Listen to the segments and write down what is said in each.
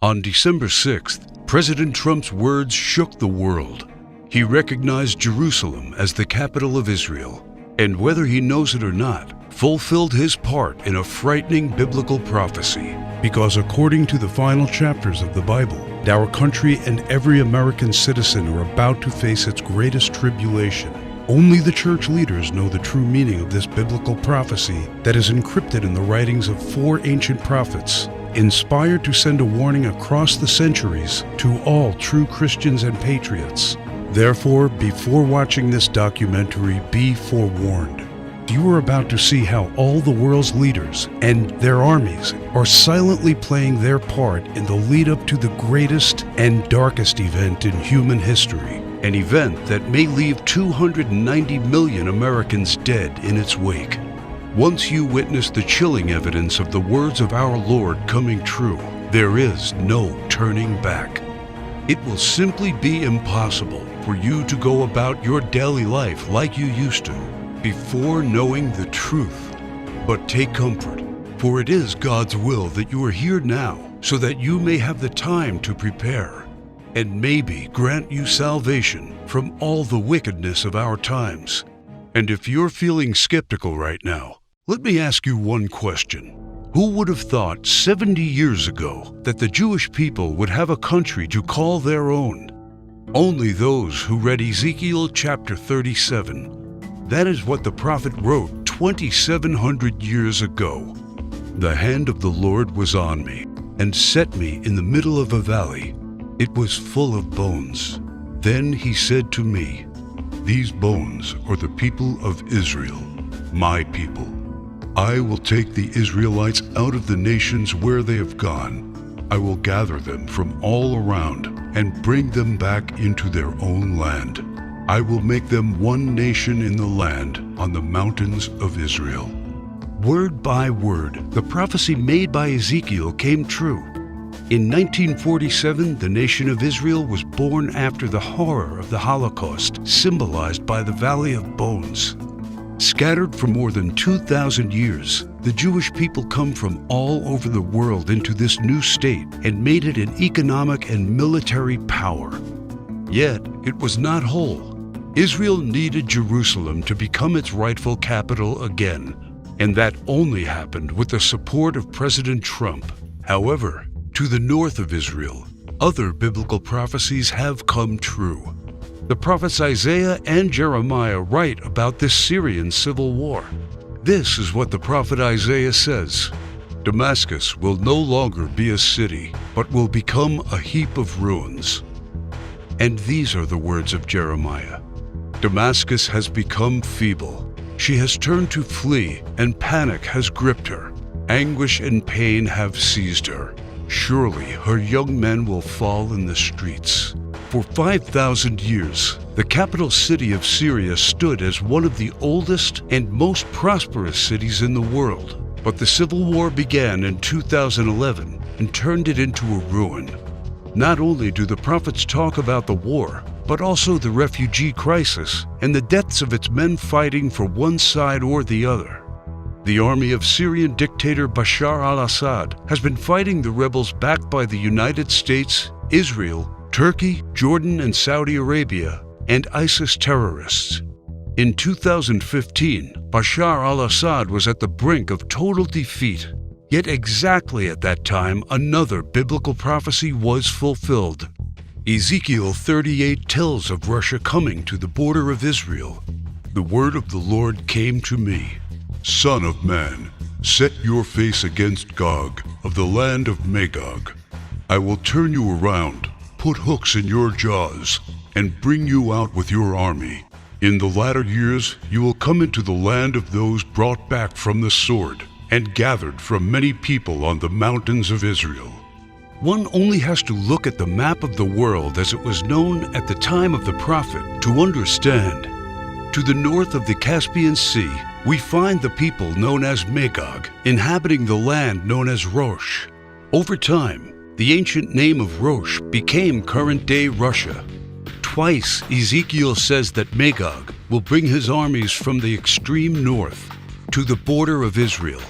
On December 6th, President Trump's words shook the world. He recognized Jerusalem as the capital of Israel, and whether he knows it or not, fulfilled his part in a frightening biblical prophecy. Because according to the final chapters of the Bible, our country and every American citizen are about to face its greatest tribulation. Only the church leaders know the true meaning of this biblical prophecy that is encrypted in the writings of 4 ancient prophets, inspired to send a warning across the centuries to all true Christians and patriots. Therefore, before watching this documentary, be forewarned. You are about to see how all the world's leaders and their armies are silently playing their part in the lead-up to the greatest and darkest event in human history. An event that may leave 290 million Americans dead in its wake. Once you witness the chilling evidence of the words of our Lord coming true, there is no turning back. It will simply be impossible for you to go about your daily life like you used to before knowing the truth. But take comfort, for it is God's will that you are here now so that you may have the time to prepare and maybe grant you salvation from all the wickedness of our times. And if you're feeling skeptical right now, let me ask you one question. Who would have thought 70 years ago that the Jewish people would have a country to call their own? Only those who read Ezekiel chapter 37. That is what the prophet wrote 2,700 years ago. The hand of the Lord was on me and set me in the middle of a valley. It was full of bones. Then he said to me, "These bones are the people of Israel, my people. I will take the Israelites out of the nations where they have gone. I will gather them from all around and bring them back into their own land. I will make them one nation in the land on the mountains of Israel." Word by word, the prophecy made by Ezekiel came true. In 1947, the nation of Israel was born after the horror of the Holocaust, symbolized by the Valley of Bones. Scattered for more than 2,000 years, the Jewish people come from all over the world into this new state and made it an economic and military power. Yet, it was not whole. Israel needed Jerusalem to become its rightful capital again, and that only happened with the support of President Trump. However, to the north of Israel, other biblical prophecies have come true. The prophets Isaiah and Jeremiah write about this Syrian civil war. This is what the prophet Isaiah says: "Damascus will no longer be a city, but will become a heap of ruins." And these are the words of Jeremiah: "Damascus has become feeble. She has turned to flee, and panic has gripped her. Anguish and pain have seized her. Surely her young men will fall in the streets." For 5,000 years, the capital city of Syria stood as one of the oldest and most prosperous cities in the world. But the civil war began in 2011 and turned it into a ruin. Not only do the prophets talk about the war, but also the refugee crisis and the deaths of its men fighting for one side or the other. The army of Syrian dictator Bashar al-Assad has been fighting the rebels backed by the United States, Israel, Turkey, Jordan, and Saudi Arabia, and ISIS terrorists. In 2015, Bashar al-Assad was at the brink of total defeat. Yet exactly at that time, another biblical prophecy was fulfilled. Ezekiel 38 tells of Russia coming to the border of Israel. The word of the Lord came to me: "Son of man, set your face against Gog of the land of Magog. I will turn you around, put hooks in your jaws, and bring you out with your army. In the latter years you will come into the land of those brought back from the sword and gathered from many people on the mountains of Israel." One only has to look at the map of the world as it was known at the time of the prophet to understand. To the north of the Caspian Sea, we find the people known as Magog, inhabiting the land known as Rosh. Over time, the ancient name of Rosh became current-day Russia. Twice, Ezekiel says that Magog will bring his armies from the extreme north to the border of Israel.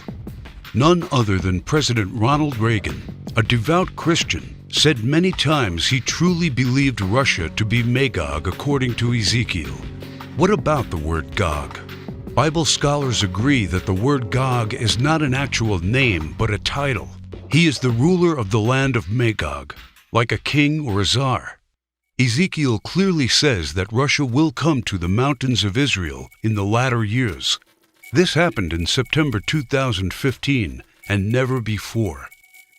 None other than President Ronald Reagan, a devout Christian, said many times he truly believed Russia to be Magog according to Ezekiel. What about the word Gog? Bible scholars agree that the word Gog is not an actual name, but a title. He is the ruler of the land of Magog, like a king or a czar. Ezekiel clearly says that Russia will come to the mountains of Israel in the latter years. This happened in September 2015 and never before.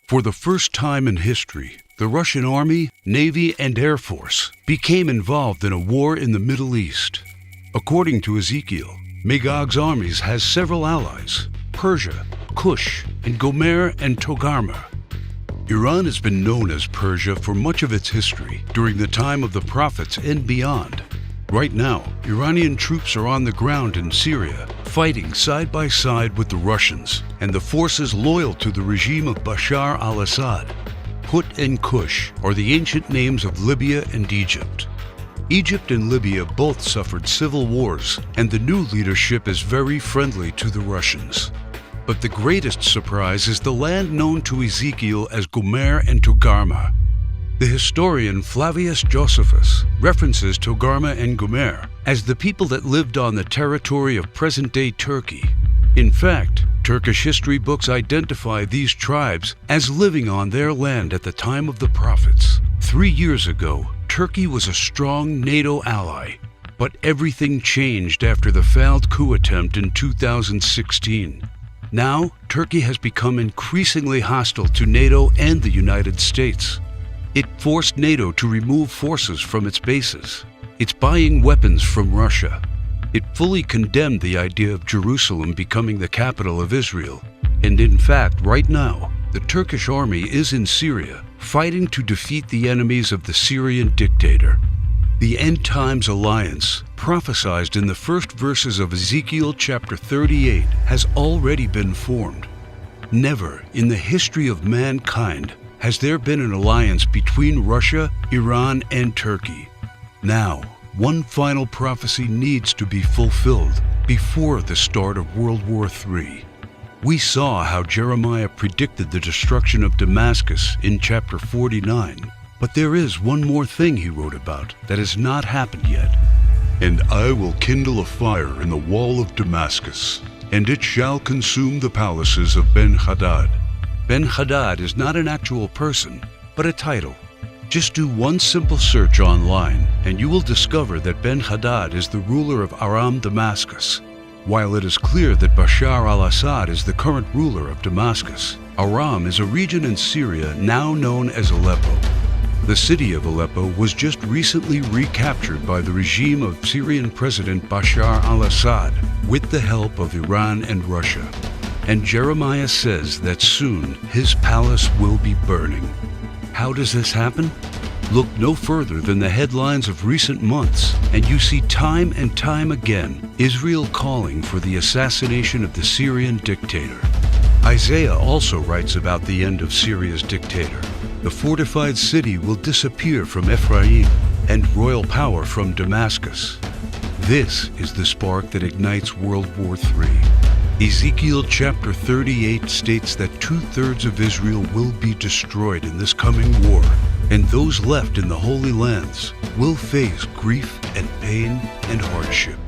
For the first time in history, the Russian Army, Navy, and Air Force became involved in a war in the Middle East. According to Ezekiel, Magog's armies has several allies: Persia, Cush, and Gomer and Togarmah. Iran has been known as Persia for much of its history, during the time of the prophets and beyond. Right now, Iranian troops are on the ground in Syria, fighting side by side with the Russians and the forces loyal to the regime of Bashar al-Assad. Put and Cush are the ancient names of Libya and Egypt. Egypt and Libya both suffered civil wars, and the new leadership is very friendly to the Russians. But the greatest surprise is the land known to Ezekiel as Gomer and Togarmah. The historian Flavius Josephus references Togarmah and Gomer as the people that lived on the territory of present-day Turkey. In fact, Turkish history books identify these tribes as living on their land at the time of the prophets. 3 years ago, Turkey was a strong NATO ally, but everything changed after the failed coup attempt in 2016. Now, Turkey has become increasingly hostile to NATO and the United States. It forced NATO to remove forces from its bases. It's buying weapons from Russia. It fully condemned the idea of Jerusalem becoming the capital of Israel. And in fact, right now, the Turkish army is in Syria, fighting to defeat the enemies of the Syrian dictator. The End Times Alliance, prophesied in the first verses of Ezekiel chapter 38, has already been formed. Never in the history of mankind has there been an alliance between Russia, Iran, and Turkey. Now, one final prophecy needs to be fulfilled before the start of World War III. We saw how Jeremiah predicted the destruction of Damascus in chapter 49, but there is one more thing he wrote about that has not happened yet. And I will kindle a fire in the wall of Damascus, and it shall consume the palaces of Ben-Hadad. Ben-Hadad is not an actual person, but a title. Just do one simple search online, and you will discover that Ben-Hadad is the ruler of Aram Damascus. While it is clear that Bashar al-Assad is the current ruler of Damascus, Aram is a region in Syria now known as Aleppo. The city of Aleppo was just recently recaptured by the regime of Syrian President Bashar al-Assad with the help of Iran and Russia. And Jeremiah says that soon his palace will be burning. How does this happen? Look no further than the headlines of recent months, and you see time and time again Israel calling for the assassination of the Syrian dictator. Isaiah also writes about the end of Syria's dictator. The fortified city will disappear from Ephraim, and royal power from Damascus. This is the spark that ignites World War III. Ezekiel chapter 38 states that 2/3 of Israel will be destroyed in this coming war, and those left in the Holy Lands will face grief and pain and hardship.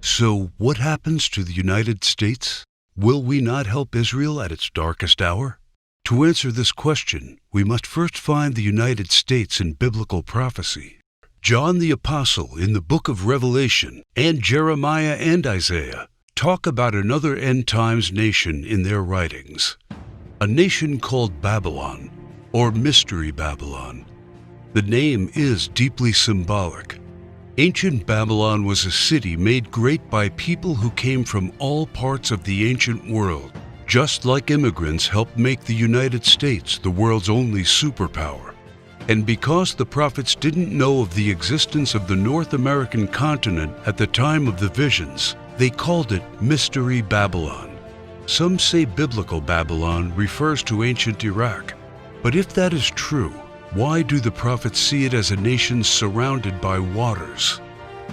So what happens to the United States? Will we not help Israel at its darkest hour? To answer this question, we must first find the United States in biblical prophecy. John the Apostle in the book of Revelation and Jeremiah and Isaiah talk about another end times nation in their writings, a nation called Babylon, or Mystery Babylon. The name is deeply symbolic. Ancient Babylon was a city made great by people who came from all parts of the ancient world, just like immigrants helped make the United States the world's only superpower. And because the prophets didn't know of the existence of the North American continent at the time of the visions, they called it Mystery Babylon. Some say biblical Babylon refers to ancient Iraq. But if that is true, why do the prophets see it as a nation surrounded by waters?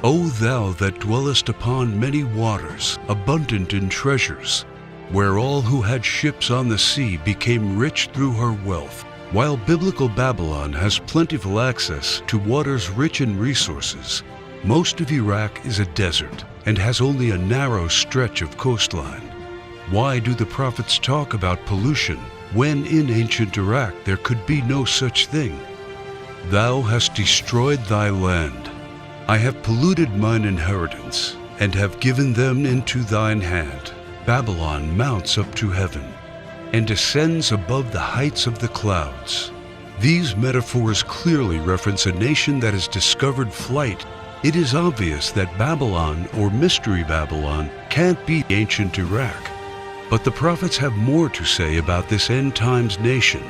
O thou that dwellest upon many waters, abundant in treasures, where all who had ships on the sea became rich through her wealth. While biblical Babylon has plentiful access to waters rich in resources, most of Iraq is a desert and has only a narrow stretch of coastline. Why do the prophets talk about pollution when in ancient Iraq there could be no such thing? Thou hast destroyed thy land. I have polluted mine inheritance, and have given them into thine hand. Babylon mounts up to heaven, and descends above the heights of the clouds. These metaphors clearly reference a nation that has discovered flight. It is obvious that Babylon, or Mystery Babylon, can't be ancient Iraq. But the prophets have more to say about this end times nation.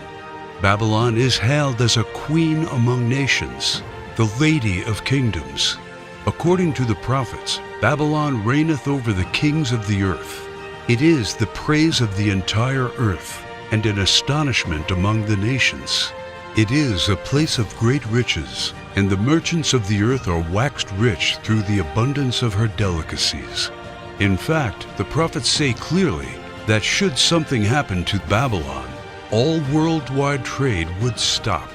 Babylon is hailed as a queen among nations, the lady of kingdoms. According to the prophets, Babylon reigneth over the kings of the earth. It is the praise of the entire earth, and an astonishment among the nations. It is a place of great riches, and the merchants of the earth are waxed rich through the abundance of her delicacies. In fact, the prophets say clearly that should something happen to Babylon, all worldwide trade would stop.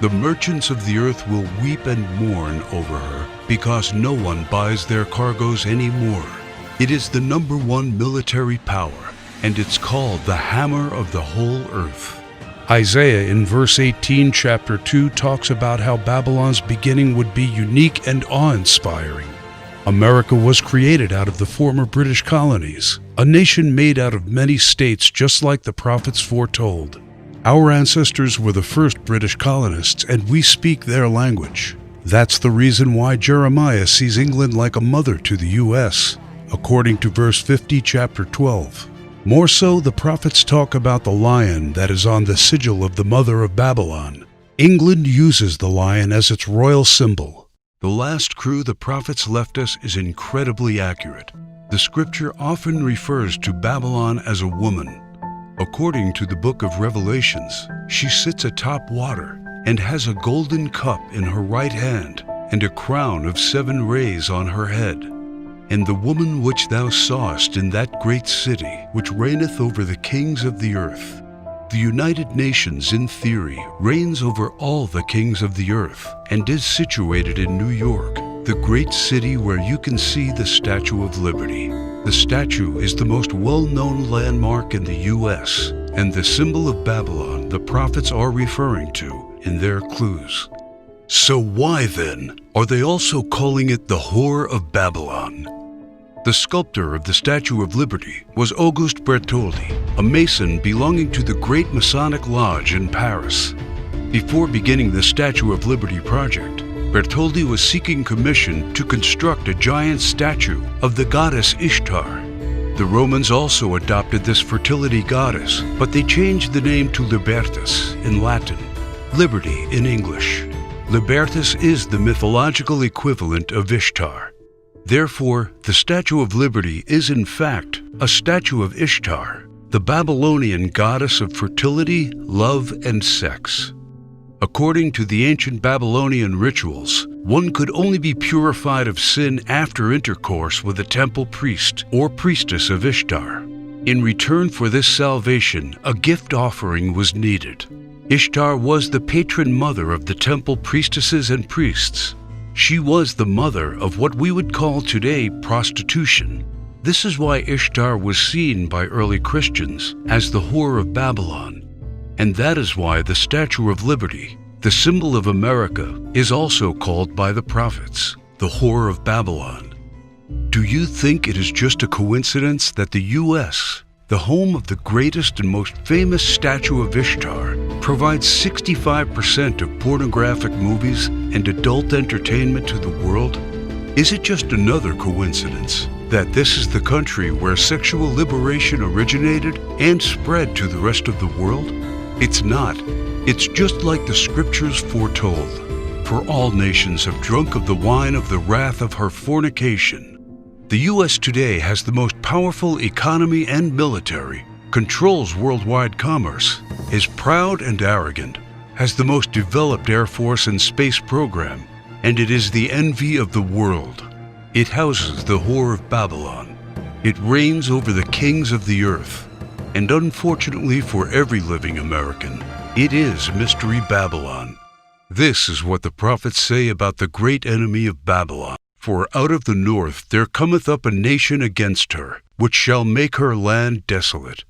The merchants of the earth will weep and mourn over her, because no one buys their cargoes anymore. It is the #1 military power, and it's called the hammer of the whole earth. Isaiah in verse 18, chapter 2, talks about how Babylon's beginning would be unique and awe-inspiring. America was created out of the former British colonies, a nation made out of many states just like the prophets foretold. Our ancestors were the first British colonists, and we speak their language. That's the reason why Jeremiah sees England like a mother to the U.S., according to verse 50, chapter 12. More so, the prophets talk about the lion that is on the sigil of the mother of Babylon. England uses the lion as its royal symbol. The last crew the prophets left us is incredibly accurate. The scripture often refers to Babylon as a woman. According to the book of Revelations, she sits atop water and has a golden cup in her right hand and a crown of 7 rays on her head. And the woman which thou sawest in that great city, which reigneth over the kings of the earth. The United Nations, in theory, reigns over all the kings of the earth and is situated in New York, the great city where you can see the Statue of Liberty. The statue is the most well-known landmark in the U.S. and the symbol of Babylon the prophets are referring to in their clues. So why then are they also calling it the Whore of Babylon? The sculptor of the Statue of Liberty was Auguste Bertoldi, a Mason belonging to the Great Masonic Lodge in Paris. Before beginning the Statue of Liberty project, Bertoldi was seeking commission to construct a giant statue of the goddess Ishtar. The Romans also adopted this fertility goddess, but they changed the name to Libertas in Latin, Liberty in English. Libertas is the mythological equivalent of Ishtar. Therefore, the Statue of Liberty is in fact a statue of Ishtar, the Babylonian goddess of fertility, love, and sex. According to the ancient Babylonian rituals, one could only be purified of sin after intercourse with a temple priest or priestess of Ishtar. In return for this salvation, a gift offering was needed. Ishtar was the patron mother of the temple priestesses and priests. She was the mother of what we would call today prostitution. This is why Ishtar was seen by early Christians as the Whore of Babylon. And that is why the Statue of Liberty, the symbol of America, is also called by the prophets the Whore of Babylon. Do you think it is just a coincidence that the U.S., the home of the greatest and most famous statue of Ishtar, provides 65% of pornographic movies and adult entertainment to the world? Is it just another coincidence that this is the country where sexual liberation originated and spread to the rest of the world? It's not. It's just like the scriptures foretold. For all nations have drunk of the wine of the wrath of her fornication. The U.S. today has the most powerful economy and military, controls worldwide commerce, is proud and arrogant, has the most developed Air Force and space program, and it is the envy of the world. It houses the Whore of Babylon. It reigns over the kings of the earth. And unfortunately for every living American, It is Mystery Babylon. This is what the prophets say about the great enemy of Babylon. For out of the north there cometh up a nation against her, which shall make her land desolate.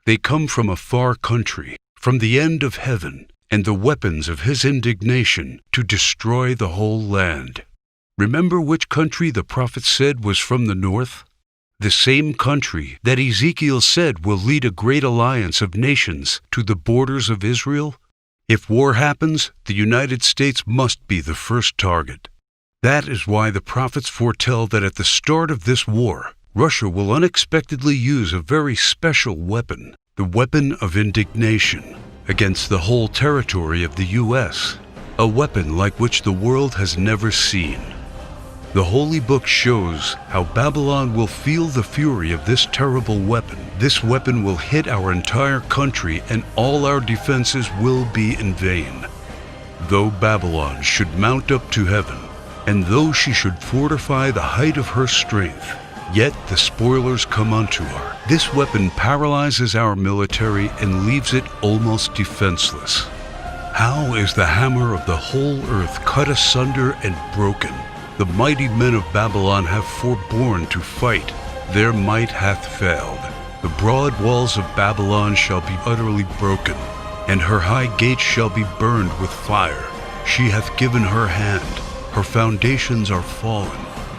They come from a far country, from the end of heaven, and the weapons of his indignation to destroy the whole land. Remember which country the prophet said was from the north? The same country that Ezekiel said will lead a great alliance of nations to the borders of Israel? If war happens, the United States must be the first target. That is why the prophets foretell that at the start of this war, Russia will unexpectedly use a very special weapon, the weapon of indignation, against the whole territory of the U.S., a weapon like which the world has never seen. The Holy Book shows how Babylon will feel the fury of this terrible weapon. This weapon will hit our entire country, and all our defenses will be in vain. Though Babylon should mount up to heaven, and though she should fortify the height of her strength, yet the spoilers come unto her. This weapon paralyzes our military and leaves it almost defenseless. How is the hammer of the whole earth cut asunder and broken? The mighty men of Babylon have forborne to fight. Their might hath failed. The broad walls of Babylon shall be utterly broken, and her high gates shall be burned with fire. She hath given her hand. Her foundations are fallen.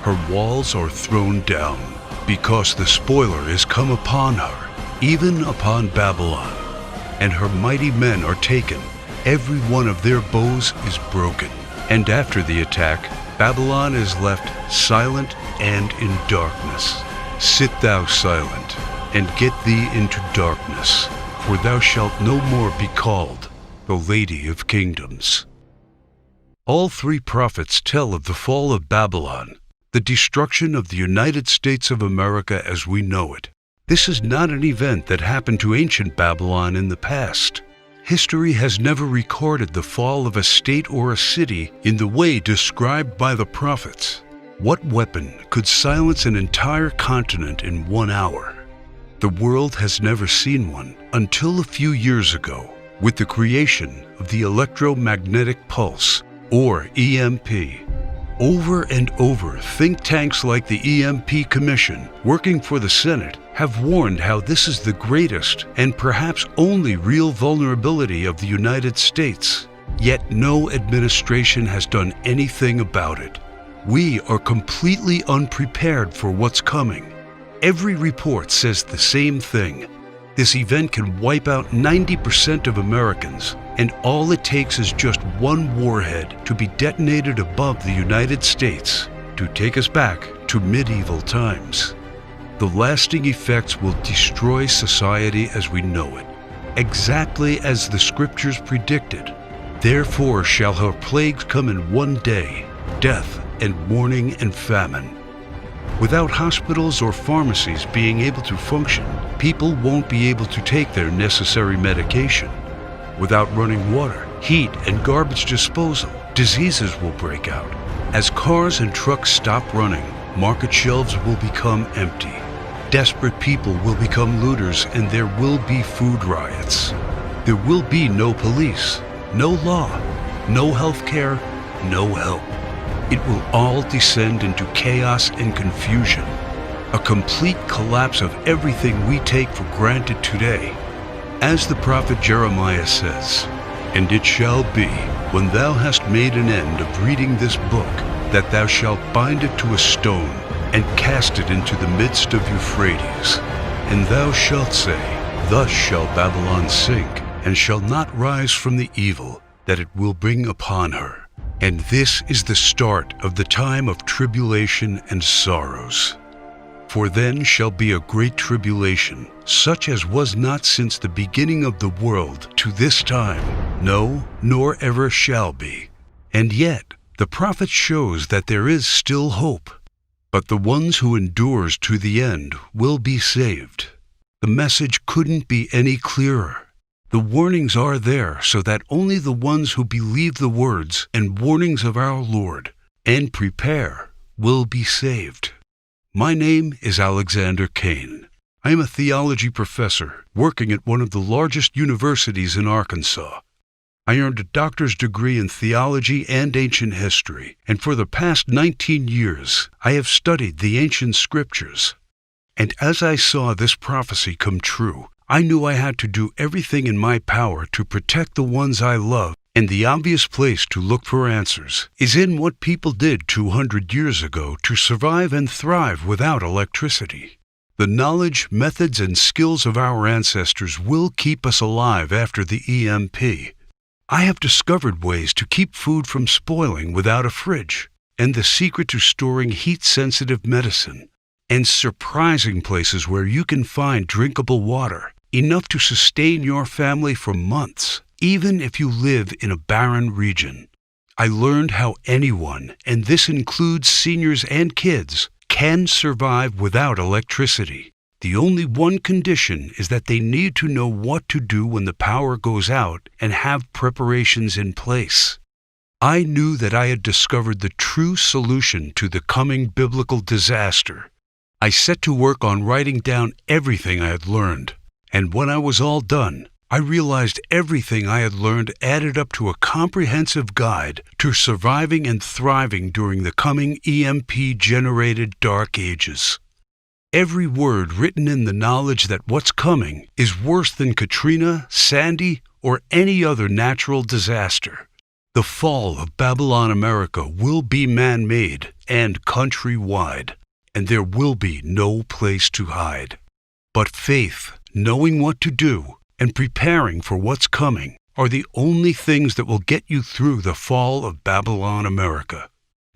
Her walls are thrown down, because the spoiler is come upon her, even upon Babylon. And her mighty men are taken. Every one of their bows is broken. And after the attack, Babylon is left silent and in darkness. Sit thou silent, and get thee into darkness, for thou shalt no more be called the Lady of Kingdoms. All three prophets tell of the fall of Babylon, the destruction of the United States of America as we know it. This is not an event that happened to ancient Babylon in the past. History has never recorded the fall of a state or a city in the way described by the prophets. What weapon could silence an entire continent in 1 hour? The world has never seen one until a few years ago, with the creation of the electromagnetic pulse, or EMP. Over and over, think tanks like the EMP Commission, working for the Senate, have warned how this is the greatest and perhaps only real vulnerability of the United States. Yet no administration has done anything about it. We are completely unprepared for what's coming. Every report says the same thing. This event can wipe out 90% of Americans, and all it takes is just one warhead to be detonated above the United States to take us back to medieval times. The lasting effects will destroy society as we know it, exactly as the scriptures predicted. Therefore shall her plagues come in one day, death and mourning and famine. Without hospitals or pharmacies being able to function, people won't be able to take their necessary medication. Without running water, heat, and garbage disposal, diseases will break out. As cars and trucks stop running, market shelves will become empty. Desperate people will become looters, and there will be food riots. There will be no police, no law, no health care, no help. It will all descend into chaos and confusion, a complete collapse of everything we take for granted today. As the prophet Jeremiah says, "And it shall be, when thou hast made an end of reading this book, that thou shalt bind it to a stone, and cast it into the midst of Euphrates. And thou shalt say, Thus shall Babylon sink, and shall not rise from the evil that it will bring upon her. And this is the start of the time of tribulation and sorrows. For then shall be a great tribulation, such as was not since the beginning of the world to this time, no, nor ever shall be." And yet, the prophet shows that there is still hope. But the ones who endures to the end will be saved. The message couldn't be any clearer. The warnings are there so that only the ones who believe the words and warnings of our Lord and prepare will be saved. My name is Alexander Kane. I am a theology professor working at one of the largest universities in Arkansas. I earned a doctor's degree in theology and ancient history, and for the past 19 years, I have studied the ancient scriptures. And as I saw this prophecy come true, I knew I had to do everything in my power to protect the ones I love, and the obvious place to look for answers is in what people did 200 years ago to survive and thrive without electricity. The knowledge, methods, and skills of our ancestors will keep us alive after the EMP. I have discovered ways to keep food from spoiling without a fridge, and the secret to storing heat-sensitive medicine, and surprising places where you can find drinkable water, enough to sustain your family for months, even if you live in a barren region. I learned how anyone, and this includes seniors and kids, can survive without electricity. The only one condition is that they need to know what to do when the power goes out and have preparations in place. I knew that I had discovered the true solution to the coming biblical disaster. I set to work on writing down everything I had learned, and when I was all done, I realized everything I had learned added up to a comprehensive guide to surviving and thriving during the coming EMP-generated dark ages. Every word written in the knowledge that what's coming is worse than Katrina, Sandy, or any other natural disaster. The fall of Babylon America will be man-made and countrywide, and there will be no place to hide. But faith, knowing what to do, and preparing for what's coming are the only things that will get you through the fall of Babylon America.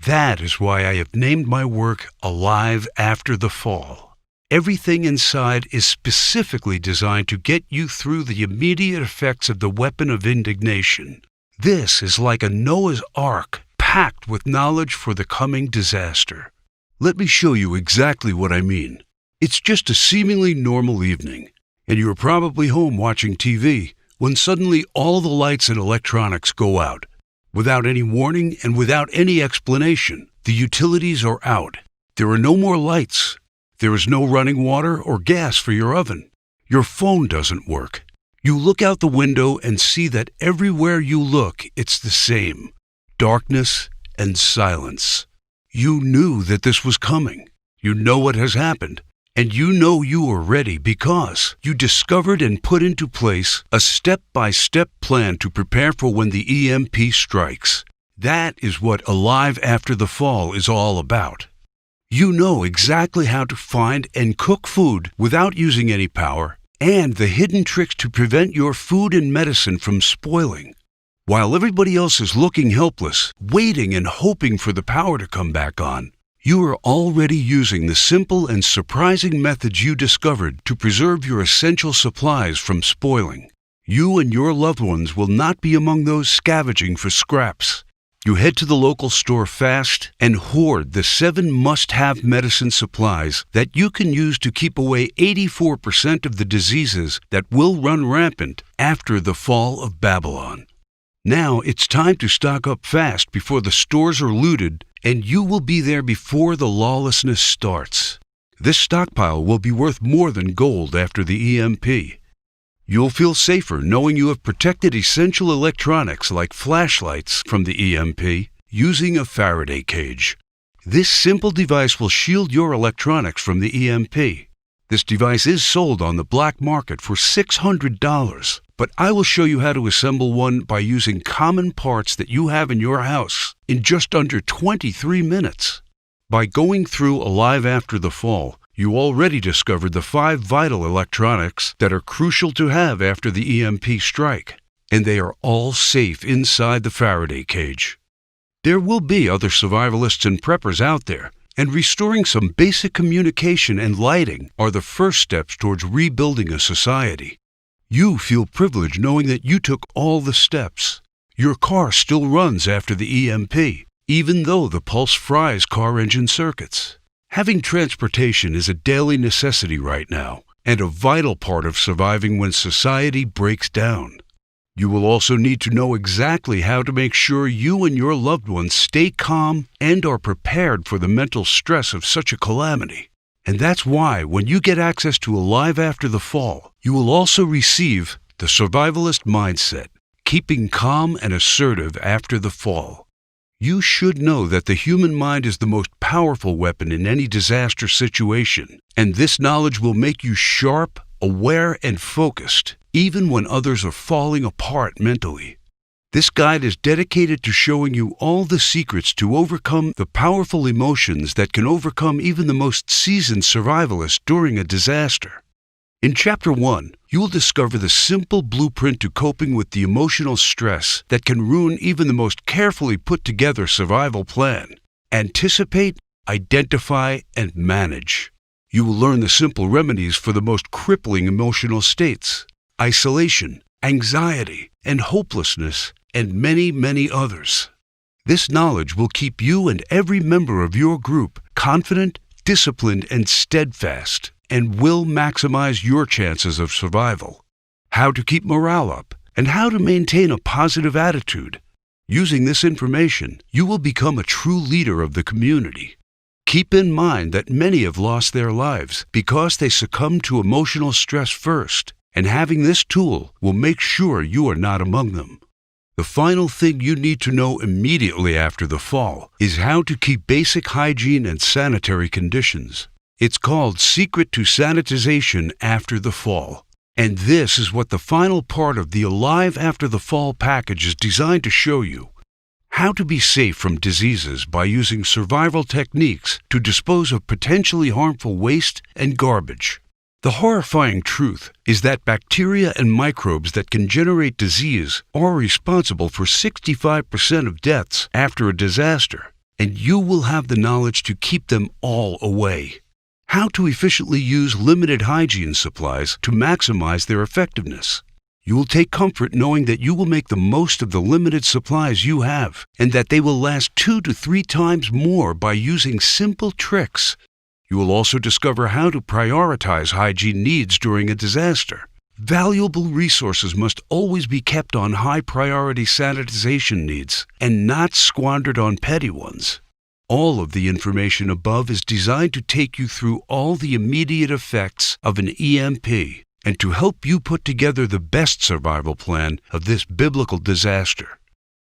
That is why I have named my work Alive After the Fall. Everything inside is specifically designed to get you through the immediate effects of the weapon of indignation. This is like a Noah's Ark packed with knowledge for the coming disaster. Let me show you exactly what I mean. It's just a seemingly normal evening, and you're probably home watching TV when suddenly all the lights and electronics go out. Without any warning and without any explanation, the utilities are out. There are no more lights. There is no running water or gas for your oven. Your phone doesn't work. You look out the window and see that everywhere you look, it's the same: darkness and silence. You knew that this was coming. You know what has happened. And you know you are ready because you discovered and put into place a step-by-step plan to prepare for when the EMP strikes. That is what Alive After the Fall is all about. You know exactly how to find and cook food without using any power, and the hidden tricks to prevent your food and medicine from spoiling. While everybody else is looking helpless, waiting and hoping for the power to come back on, you are already using the simple and surprising methods you discovered to preserve your essential supplies from spoiling. You and your loved ones will not be among those scavenging for scraps. You head to the local store fast and hoard the 7 must-have medicine supplies that you can use to keep away 84% of the diseases that will run rampant after the fall of Babylon. Now it's time to stock up fast before the stores are looted, and you will be there before the lawlessness starts. This stockpile will be worth more than gold after the EMP. You'll feel safer knowing you have protected essential electronics like flashlights from the EMP using a Faraday cage. This simple device will shield your electronics from the EMP. This device is sold on the black market for $600, but I will show you how to assemble one by using common parts that you have in your house in just under 23 minutes. By going through Alive After the Fall, you already discovered the 5 vital electronics that are crucial to have after the EMP strike, and they are all safe inside the Faraday cage. There will be other survivalists and preppers out there, and restoring some basic communication and lighting are the first steps towards rebuilding a society. You feel privileged knowing that you took all the steps. Your car still runs after the EMP, even though the pulse fries car engine circuits. Having transportation is a daily necessity right now, and a vital part of surviving when society breaks down. You will also need to know exactly how to make sure you and your loved ones stay calm and are prepared for the mental stress of such a calamity. And that's why when you get access to Alive After the Fall, you will also receive the survivalist mindset, keeping calm and assertive after the fall. You should know that the human mind is the most powerful weapon in any disaster situation, and this knowledge will make you sharp, aware, and focused, even when others are falling apart mentally. This guide is dedicated to showing you all the secrets to overcome the powerful emotions that can overcome even the most seasoned survivalists during a disaster. In Chapter 1, you will discover the simple blueprint to coping with the emotional stress that can ruin even the most carefully put-together survival plan. Anticipate, identify, and manage. You will learn the simple remedies for the most crippling emotional states: isolation, anxiety, and hopelessness, and many, many others. This knowledge will keep you and every member of your group confident, disciplined, and steadfast, and will maximize your chances of survival. How to keep morale up, and how to maintain a positive attitude. Using this information, you will become a true leader of the community. Keep in mind that many have lost their lives because they succumbed to emotional stress first, and having this tool will make sure you are not among them. The final thing you need to know immediately after the fall is how to keep basic hygiene and sanitary conditions. It's called Secret to Sanitization After the Fall. And this is what the final part of the Alive After the Fall package is designed to show you. How to be safe from diseases by using survival techniques to dispose of potentially harmful waste and garbage. The horrifying truth is that bacteria and microbes that can generate disease are responsible for 65% of deaths after a disaster, and you will have the knowledge to keep them all away. How to efficiently use limited hygiene supplies to maximize their effectiveness. You will take comfort knowing that you will make the most of the limited supplies you have, and that they will last 2 to 3 times more by using simple tricks. You will also discover how to prioritize hygiene needs during a disaster. Valuable resources must always be kept on high-priority sanitization needs and not squandered on petty ones. All of the information above is designed to take you through all the immediate effects of an EMP and to help you put together the best survival plan of this biblical disaster.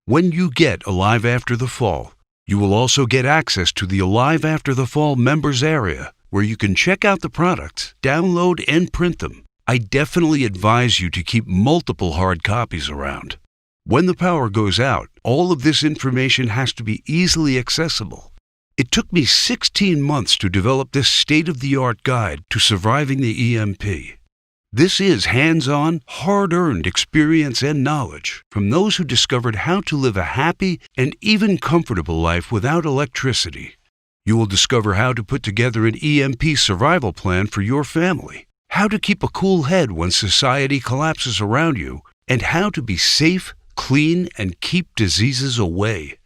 When you get Alive After the Fall, you will also get access to the Alive After the Fall members area, where you can check out the products, download, and print them. I definitely advise you to keep multiple hard copies around. When the power goes out, all of this information has to be easily accessible. It took me 16 months to develop this state-of-the-art guide to surviving the EMP. This is hands-on, hard-earned experience and knowledge from those who discovered how to live a happy and even comfortable life without electricity. You will discover how to put together an EMP survival plan for your family, how to keep a cool head when society collapses around you, and how to be safe, clean, and keep diseases away.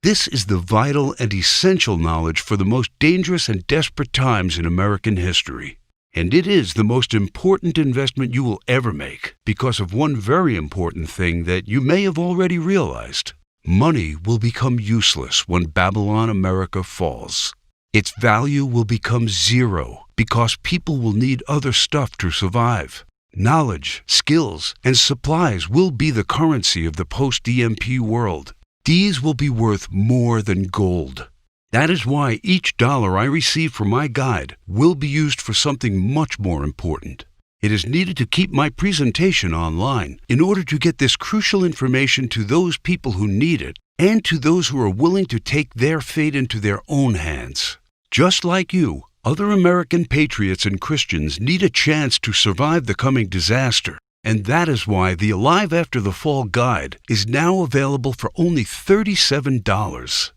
This is the vital and essential knowledge for the most dangerous and desperate times in American history. And it is the most important investment you will ever make because of one very important thing that you may have already realized. Money will become useless when Babylon America falls. Its value will become zero because people will need other stuff to survive. Knowledge, skills, and supplies will be the currency of the post-EMP world. These will be worth more than gold. That is why each dollar I receive for my guide will be used for something much more important. It is needed to keep my presentation online in order to get this crucial information to those people who need it and to those who are willing to take their fate into their own hands. Just like you, other American patriots and Christians need a chance to survive the coming disaster, and that is why the Alive After the Fall guide is now available for only $37.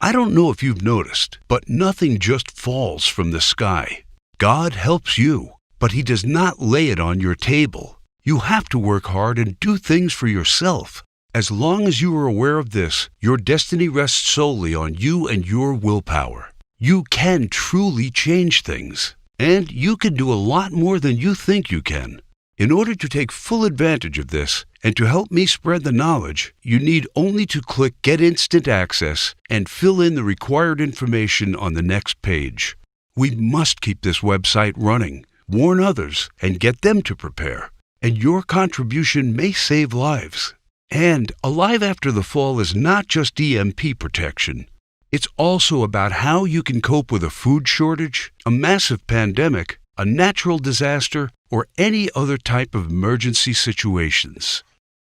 I don't know if you've noticed, but nothing just falls from the sky. God helps you, but He does not lay it on your table. You have to work hard and do things for yourself. As long as you are aware of this, your destiny rests solely on you and your willpower. You can truly change things, and you can do a lot more than you think you can. In order to take full advantage of this, and to help me spread the knowledge, you need only to click Get Instant Access and fill in the required information on the next page. We must keep this website running, warn others, and get them to prepare. And your contribution may save lives. And Alive After the Fall is not just EMP protection. It's also about how you can cope with a food shortage, a massive pandemic, a natural disaster, or any other type of emergency situations.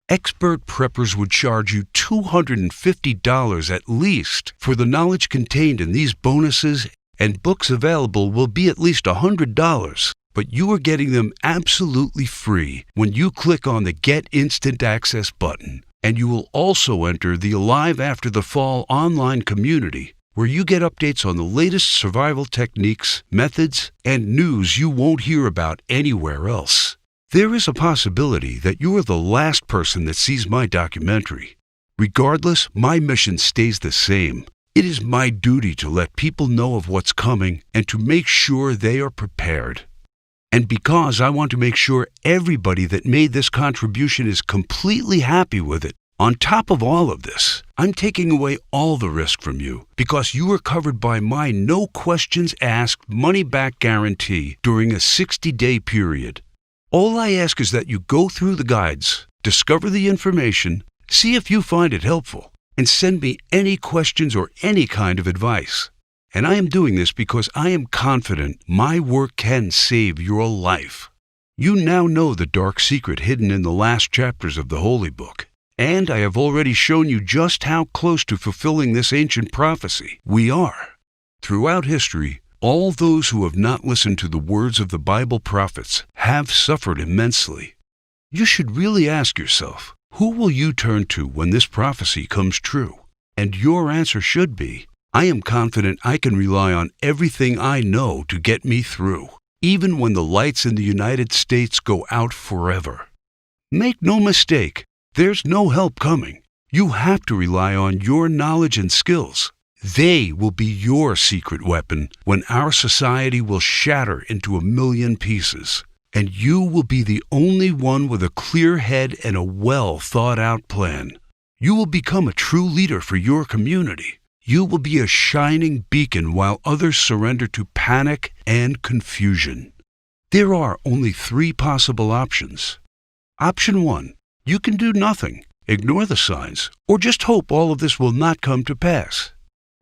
Expert preppers would charge you $250 at least for the knowledge contained in these bonuses, and books available will be at least $100. But you are getting them absolutely free when you click on the Get Instant Access button. And you will also enter the Alive After the Fall online community, where you get updates on the latest survival techniques, methods, and news you won't hear about anywhere else. There is a possibility that you are the last person that sees my documentary. Regardless, my mission stays the same. It is my duty to let people know of what's coming and to make sure they are prepared. And because I want to make sure everybody that made this contribution is completely happy with it, on top of all of this, I'm taking away all the risk from you because you are covered by my no questions asked money-back guarantee during a 60-day period. All I ask is that you go through the guides, discover the information, see if you find it helpful, and send me any questions or any kind of advice. And I am doing this because I am confident my work can save your life. You now know the dark secret hidden in the last chapters of the Holy Book. And I have already shown you just how close to fulfilling this ancient prophecy we are. Throughout history, all those who have not listened to the words of the Bible prophets have suffered immensely. You should really ask yourself, who will you turn to when this prophecy comes true? And your answer should be, I am confident I can rely on everything I know to get me through, even when the lights in the United States go out forever. Make no mistake, there's no help coming. You have to rely on your knowledge and skills. They will be your secret weapon when our society will shatter into a million pieces. And you will be the only one with a clear head and a well-thought-out plan. You will become a true leader for your community. You will be a shining beacon while others surrender to panic and confusion. There are only 3 possible options. Option 1, you can do nothing, ignore the signs, or just hope all of this will not come to pass.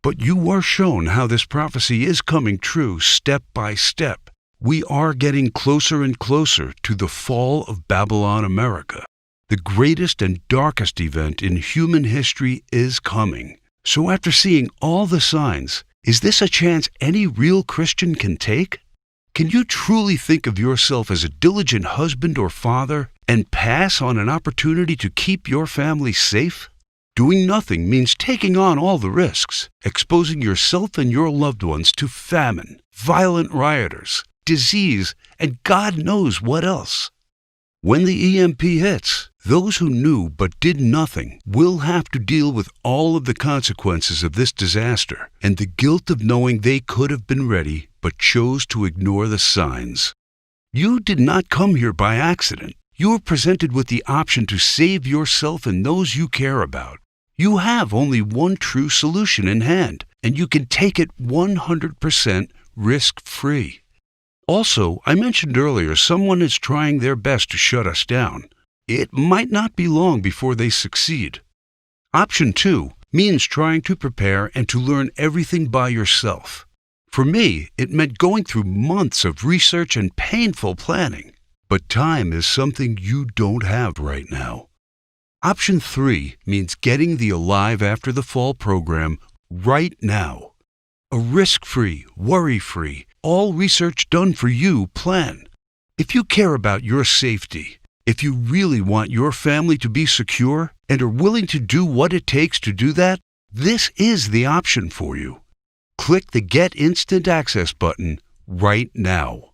But you were shown how this prophecy is coming true step by step. We are getting closer and closer to the fall of Babylon America. The greatest and darkest event in human history is coming. So after seeing all the signs, is this a chance any real Christian can take? Can you truly think of yourself as a diligent husband or father and pass on an opportunity to keep your family safe? Doing nothing means taking on all the risks, exposing yourself and your loved ones to famine, violent rioters, disease, and God knows what else. When the EMP hits, those who knew but did nothing will have to deal with all of the consequences of this disaster and the guilt of knowing they could have been ready but chose to ignore the signs. You did not come here by accident. You were presented with the option to save yourself and those you care about. You have only one true solution in hand, and you can take it 100% risk-free. Also, I mentioned earlier someone is trying their best to shut us down. It might not be long before they succeed. Option 2 means trying to prepare and to learn everything by yourself. For me, it meant going through months of research and painful planning. But time is something you don't have right now. Option 3 means getting the Alive After the Fall program right now. A risk-free, worry-free, all research done for you plan. If you care about your safety, if you really want your family to be secure and are willing to do what it takes to do that, this is the option for you. Click the Get Instant Access button right now.